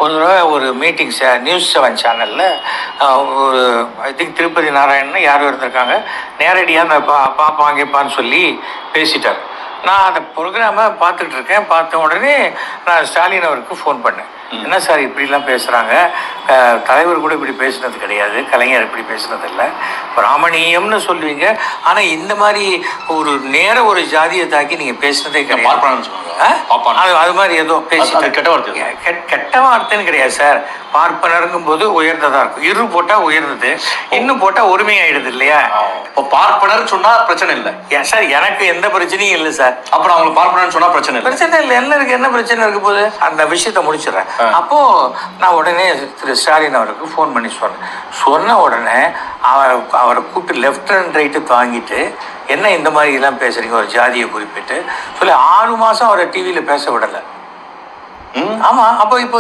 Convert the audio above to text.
ஒரு தடவை ஒரு மீட்டிங் நியூஸ் 7 சேனலில் ஒரு ஐ திங்க் திருப்பதி நாராயணன் யாரும் இருந்திருக்காங்க, நேரடியாக அந்த பாப்பாங்கப்பான்னு சொல்லி பேசிட்டார். நான் அந்த ப்ரோக்ராமை பார்த்துக்கிட்டு இருக்கேன். பார்த்த உடனே நான் ஸ்டாலின் அவருக்கு ஃபோன் பண்ணேன். என்ன சார் இப்படிலாம் பேசுகிறாங்க, தலைவர் கூட இப்படி பேசுனது கிடையாது, கலைஞர் இப்படி பேசுனது இல்லை, பிராமணியம்னு சொல்லுவீங்க, ஆனால் இந்த மாதிரி ஒரு ஒரு ஜாதியை தாக்கி நீங்கள் பேசுனதே கிடையாது. அது மாதிரி ஏதோ பேசி கெட்ட வார்த்தைன்னு கிடையாது சார். பார்ப்பனருங்கும் போது உயர்ந்ததா இருக்கும். இரு போட்டா உயர்ந்தது, இன்னும் போட்டா ஒருமையாயிடுது இல்லையா? இப்போ பார்ப்பனர் சொன்னா பிரச்சனை இல்லை சார், எனக்கு எந்த பிரச்சனையும் இல்லை சார். அப்புறம் அவங்க பார்ப்பனர் சொன்னா பிரச்சனை இல்லை. பிரச்சனை இல்லை, எல்லாருக்கு என்ன பிரச்சனை இருக்க போது? அந்த விஷயத்த முடிச்சிடறேன். அப்போ நான் உடனே திரு ஸ்டாலின் அவருக்கு ஃபோன் பண்ணி சொன்ன உடனே அவரை கூப்பிட்டு லெஃப்ட் அண்ட் ரைட்டு வாங்கிட்டு, என்ன இந்த மாதிரி எல்லாம் பேசுறீங்க ஒரு ஜாதியை குறிப்பிட்டு சொல்லி 6 மாசம் அவரை டிவியில பேச விடலை. ஆமா, அப்போ இப்போ